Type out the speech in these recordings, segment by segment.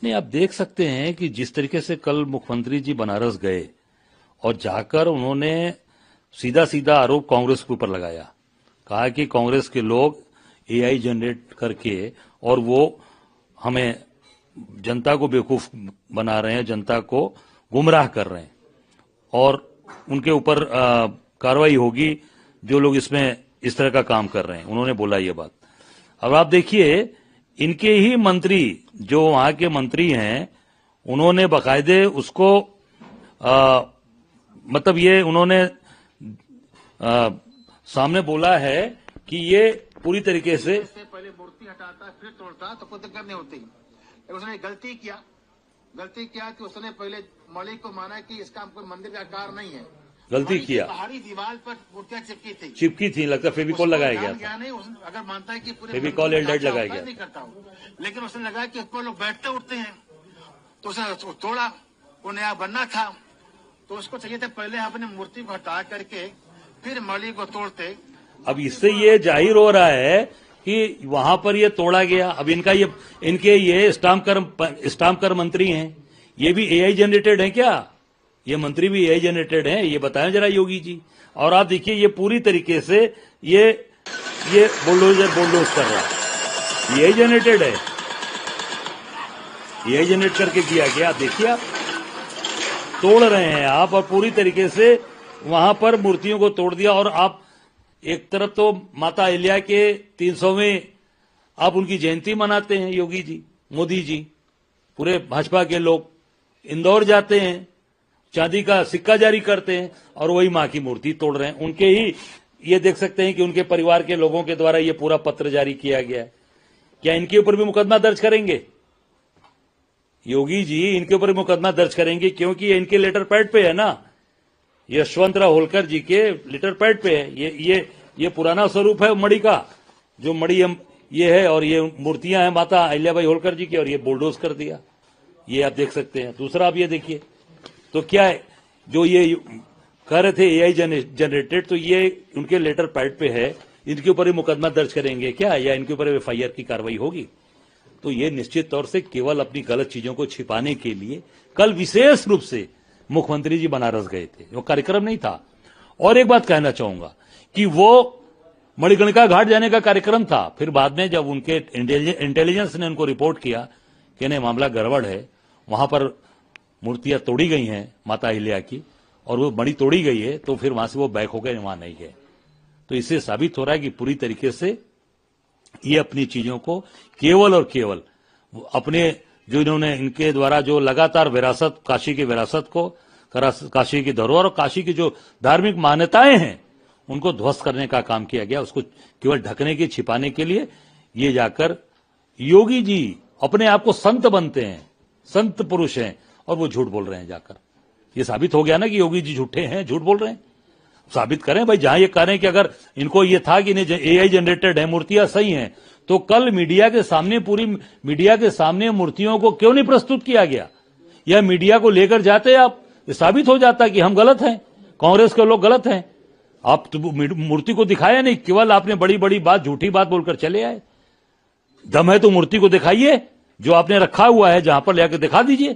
नहीं, आप देख सकते हैं कि जिस तरीके से कल मुख्यमंत्री जी बनारस गए और जाकर उन्होंने सीधा सीधा आरोप कांग्रेस के ऊपर लगाया, कहा कि कांग्रेस के लोग एआई जनरेट करके और वो हमें जनता को बेवकूफ बना रहे हैं, जनता को गुमराह कर रहे हैं और उनके ऊपर कार्रवाई होगी जो लोग इसमें इस तरह का काम कर रहे हैं। उन्होंने बोला ये बात। अब आप देखिए, इनके ही मंत्री जो वहां के मंत्री हैं, उन्होंने बाकायदे उसको मतलब ये उन्होंने सामने बोला है कि ये पूरी तरीके से पहले मूर्ति हटाता फिर तोड़ता तो कोई दिक्कत नहीं होती। उसने गलती किया कि उसने पहले मौलिक को माना कि इसका कोई मंदिर का आकार नहीं है, गलती किया। बाहरी दीवार पर मूर्तियां चिपकी थी, लगता फेविकॉल लगाया गया था। नहीं, अगर मानता है कि फेविकॉल एल्डेड लगाया गया, नहीं करता हूँ, लेकिन उसने लगाया कि ऊपर लोग बैठते उठते हैं तो उसने तोड़ा। वो नया बनना था तो उसको चाहिए था पहले अपने मूर्ति को हटा करके फिर मौलिक को तोड़ते। अब इससे ये जाहिर हो रहा है कि वहां पर ये तोड़ा गया। अब इनके ये स्टाम्प कर मंत्री हैं, ये भी एआई जनरेटेड है क्या? ये मंत्री भी एआई जनरेटेड हैं? ये बताएं जरा योगी जी। और आप देखिए, ये पूरी तरीके से ये बुलडोज कर रहा है, एआई जनरेटेड है, एआई जनरेट करके किया गया। देखिए, आप तोड़ रहे हैं आप, और पूरी तरीके से वहां पर मूर्तियों को तोड़ दिया। और आप एक तरफ तो माता अहिल्या के 300वें आप उनकी जयंती मनाते हैं, योगी जी, मोदी जी, पूरे भाजपा के लोग इंदौर जाते हैं, चांदी का सिक्का जारी करते हैं और वही मां की मूर्ति तोड़ रहे हैं। उनके ही ये देख सकते हैं कि उनके परिवार के लोगों के द्वारा ये पूरा पत्र जारी किया गया है। क्या इनके ऊपर भी मुकदमा दर्ज करेंगे योगी जी? इनके ऊपर भी मुकदमा दर्ज करेंगे, क्योंकि ये इनके लेटर पैड पे है ना, यशवंतराव होलकर जी के लेटर पैड पे है। ये पुराना स्वरूप है मणि का, जो मणि ये है, और ये मूर्तियां हैं माता अहिल्याबाई होलकर जी की, और ये बुलडोज कर दिया। ये आप देख सकते हैं। दूसरा आप ये देखिए, तो क्या है जो ये कह रहे थे एआई जनरेटेड, तो ये उनके लेटर पैड पे है, इनके ऊपर ही मुकदमा दर्ज करेंगे क्या, या इनके ऊपर एफआईआर की कार्रवाई होगी? तो ये निश्चित तौर से केवल अपनी गलत चीजों को छिपाने के लिए कल विशेष रूप से मुख्यमंत्री जी बनारस गए थे, वो कार्यक्रम नहीं था। और एक बात कहना चाहूंगा कि वो मणिकर्णिका घाट जाने का कार्यक्रम था, फिर बाद में जब उनके इंटेलिजेंस ने उनको रिपोर्ट किया कि नहीं, मामला गड़बड़ है, वहां पर मूर्तियां तोड़ी गई हैं माता अहिल्या की और वो मणि तोड़ी गई है, तो फिर वहां से वो बैक हो गए, वहां नहीं गए। तो इससे साबित हो रहा है कि पूरी तरीके से ये अपनी चीजों को केवल और केवल अपने जो इन्होंने इनके द्वारा जो लगातार विरासत, काशी की विरासत को, काशी की धरोहर और काशी की जो धार्मिक मान्यताएं हैं उनको ध्वस्त करने का काम किया गया। उसको केवल ढकने के, छिपाने के लिए ये जाकर योगी जी अपने आप को संत बनते हैं, संत पुरुष हैं, और वो झूठ बोल रहे हैं जाकर। ये साबित हो गया ना कि योगी जी झूठे हैं, झूठ बोल रहे हैं। साबित करें भाई, जहां ये कह रहे हैं कि अगर इनको ये था कि नहीं एआई जनरेटेड है, मूर्तियां सही हैं, तो कल मीडिया के सामने, पूरी मीडिया के सामने मूर्तियों को क्यों नहीं प्रस्तुत किया गया? या मीडिया को लेकर जाते आप, ये साबित हो जाता कि हम गलत हैं, कांग्रेस के लोग गलत हैं। आप तो मूर्ति को दिखाया नहीं, केवल आपने बड़ी बड़ी बात, झूठी बात बोलकर चले आए। दम है तो मूर्ति को दिखाइए, जो आपने रखा हुआ है, जहां पर लेकर दिखा दीजिए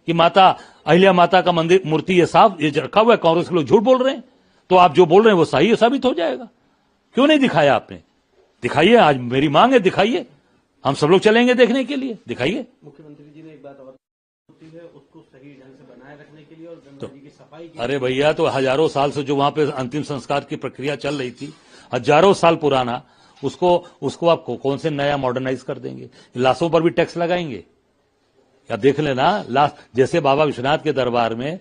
कि माता अहिल्या माता का मंदिर, मूर्ति ये साफ ये रखा हुआ है। कांग्रेस के लोग झूठ बोल रहे हैं, तो आप जो बोल रहे हैं वो सही साबित हो जाएगा। क्यों नहीं दिखाया आपने? दिखाइए, आज मेरी मांग है, दिखाइए, हम सब लोग चलेंगे देखने के लिए, दिखाइए। मुख्यमंत्री जी ने एक बात और है, उसको सही ढंग से बनाए रखने के लिए और गंगा जी की सफाई की। अरे भैया, तो हजारों साल से जो वहां पे अंतिम संस्कार की प्रक्रिया चल रही थी, हजारों साल पुराना, उसको आप कौन से नया मॉडर्नाइज कर देंगे? लाशों पर भी टैक्स लगाएंगे? या देख लेना, लाश जैसे बाबा विश्वनाथ के दरबार में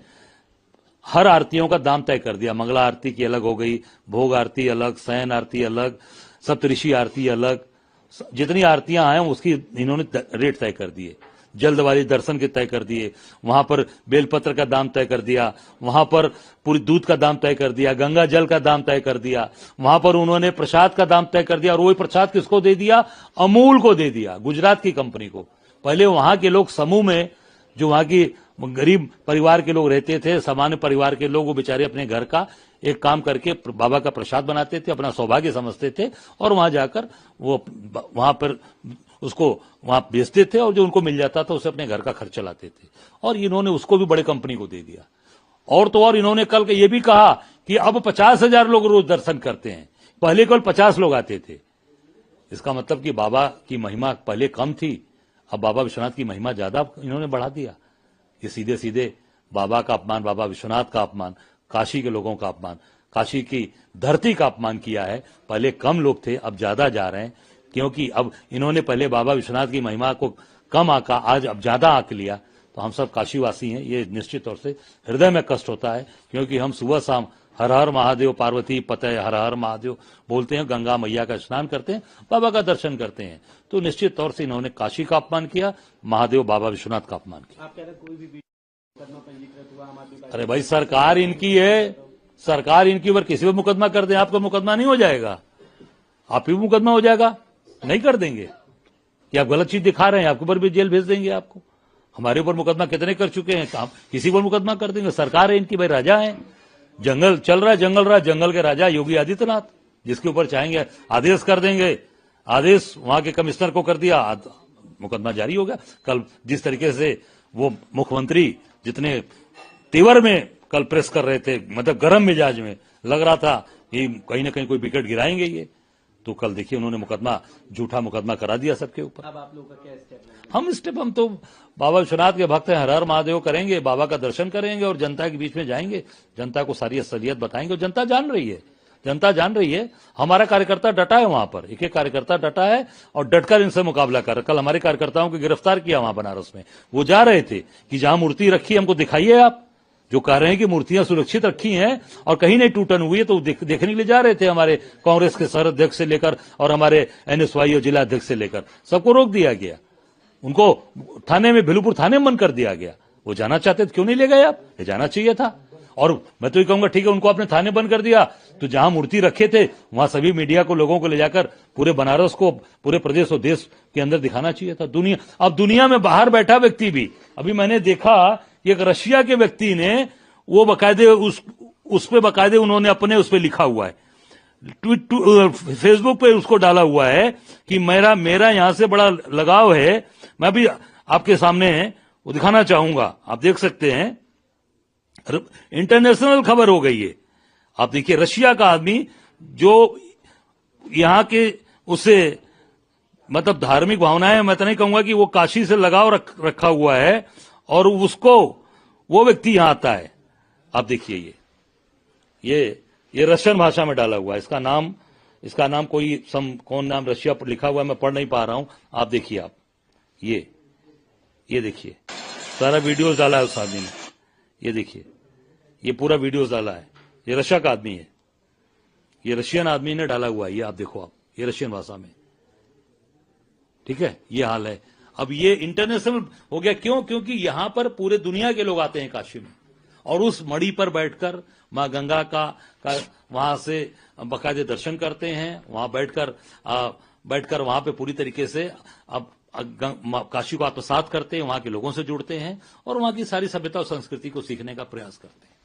हर आरतियों का दाम तय कर दिया। मंगला आरती की अलग हो गई, भोग आरती अलग, शयन आरती अलग, सप्तऋषि आरती अलग, जितनी आरतियां आए उसकी इन्होंने रेट तय कर दिए। जल्द वाली दर्शन के तय कर दिए, वहां पर बेलपत्र का दाम तय कर दिया, वहां पर पूरी दूध का दाम तय कर दिया, गंगा जल का दाम तय कर दिया, वहां पर उन्होंने प्रसाद का दाम तय कर दिया। और वही प्रसाद किसको दे दिया? अमूल को दे दिया, गुजरात की कंपनी को। पहले वहां के लोग समूह में, जो वहां की गरीब परिवार के लोग रहते थे, सामान्य परिवार के लोग, वो बेचारे अपने घर का एक काम करके बाबा का प्रसाद बनाते थे, अपना सौभाग्य समझते थे, और वहां जाकर वो वहां पर उसको वहां बेचते थे और जो उनको मिल जाता था उसे अपने घर का खर्च चलाते थे। और इन्होंने उसको भी बड़े कंपनी को दे दिया। और तो और इन्होंने कल ये भी कहा कि अब 50,000 लोग रोज दर्शन करते हैं, पहले केवल 50 लोग आते थे। इसका मतलब कि बाबा की महिमा पहले कम थी, अब बाबा विश्वनाथ की महिमा ज्यादा इन्होंने बढ़ा दिया। ये सीधे सीधे बाबा का अपमान, बाबा विश्वनाथ का अपमान, काशी के लोगों का अपमान, काशी की धरती का अपमान किया है। पहले कम लोग थे, अब ज्यादा जा रहे हैं, क्योंकि अब इन्होंने पहले बाबा विश्वनाथ की महिमा को कम आका, आज अब ज्यादा आंक लिया। तो हम सब काशीवासी हैं, ये निश्चित तौर से हृदय में कष्ट होता है, क्योंकि हम सुबह शाम हर हर महादेव, पार्वती पते हर हर महादेव बोलते हैं, गंगा मैया का स्नान करते हैं, बाबा का दर्शन करते हैं। तो निश्चित तौर से इन्होंने काशी का अपमान किया, महादेव बाबा विश्वनाथ का अपमान किया। आप कह रहे हैं कोई भी मुकदमा पंजीकृत हुआ आम आदमी पार्टी? अरे भाई, सरकार इनकी है, सरकार इनकी पर किसी पर मुकदमा कर दे, आपका मुकदमा नहीं हो जाएगा, आप ही मुकदमा हो जाएगा, नहीं कर देंगे कि आप गलत चीज दिखा रहे हैं, आपके ऊपर भी जेल भेज देंगे आपको। हमारे ऊपर मुकदमा कितने कर चुके हैं, आप किसी पर मुकदमा कर देंगे। सरकार है इनकी, भाई राजा है, जंगल चल रहा है, जंगल के राजा योगी आदित्यनाथ, जिसके ऊपर चाहेंगे आदेश कर देंगे। आदेश वहां के कमिश्नर को कर दिया, मुकदमा जारी हो गया। कल जिस तरीके से वो मुख्यमंत्री जितने तेवर में कल प्रेस कर रहे थे, मतलब गर्म मिजाज में, लग रहा था कि कहीं ना कहीं कोई विकेट गिराएंगे ये, तो कल देखिए उन्होंने मुकदमा, झूठा मुकदमा करा दिया सबके ऊपर। अब आप लोगों का क्या स्टेप है? हम तो बाबा विश्वनाथ के भक्त हैं, हर हर महादेव करेंगे, बाबा का दर्शन करेंगे और जनता के बीच में जाएंगे, जनता को सारी असलियत बताएंगे। और जनता जान रही है, जनता जान रही है, हमारा कार्यकर्ता डटा है वहां पर, एक एक कार्यकर्ता डटा है और डटकर इनसे मुकाबला कर। कल हमारे कार्यकर्ताओं को गिरफ्तार किया वहां बनारस में, वो जा रहे थे कि जहां मूर्ति रखी हमको दिखाइए, आप जो कह रहे हैं कि मूर्तियां सुरक्षित रखी हैं और कहीं नहीं टूटन हुई है, तो देखने के लिए जा रहे थे। हमारे कांग्रेस के शहर अध्यक्ष से लेकर और हमारे एनएसवाई और जिला अध्यक्ष से लेकर सबको रोक दिया गया, उनको थाने में, भेलूपुर थाने में बंद कर दिया गया। वो जाना चाहते थे, क्यों नहीं ले गए आप, ले जाना चाहिए था। और मैं तो ये कहूंगा, ठीक है उनको आपने थाने बंद कर दिया, तो जहां मूर्ति रखे थे वहां सभी मीडिया को, लोगों को ले जाकर पूरे बनारस को, पूरे प्रदेश और देश के अंदर दिखाना चाहिए था। अब दुनिया में बाहर बैठा व्यक्ति भी, अभी मैंने देखा एक रशिया के व्यक्ति ने वो बकायदे उस पे बकायदे उन्होंने अपने उस पे लिखा हुआ है, फेसबुक पे उसको डाला हुआ है कि मेरा यहां से बड़ा लगाव है। मैं भी आपके सामने वो दिखाना चाहूंगा, आप देख सकते हैं, इंटरनेशनल खबर हो गई है। आप देखिए, रशिया का आदमी जो यहां के उससे मतलब धार्मिक भावनाएं, मैं तो नहीं कहूंगा कि वो काशी से लगाव रखा हुआ है, और उसको वो व्यक्ति यहां आता है। आप देखिए, ये रशियन भाषा में डाला हुआ है, इसका नाम कोई कौन नाम रशिया पर लिखा हुआ है, मैं पढ़ नहीं पा रहा हूं। आप देखिए, आप ये देखिए, सारा वीडियोस डाला है उस आदमी ने, ये देखिए, ये पूरा वीडियोस डाला है। ये रशिया का आदमी है, ये रशियन आदमी ने डाला हुआ है, ये आप देखो, आप ये रशियन भाषा में, ठीक है, ये हाल है। अब ये इंटरनेशनल हो गया, क्यों? क्योंकि यहां पर पूरे दुनिया के लोग आते हैं काशी में, और उस मड़ी पर बैठकर मां गंगा का वहां से बाकायदे दर्शन करते हैं, वहां बैठकर वहां पे पूरी तरीके से अब काशी को आत्मसात करते हैं, वहां के लोगों से जुड़ते हैं और वहां की सारी सभ्यता और संस्कृति को सीखने का प्रयास करते हैं।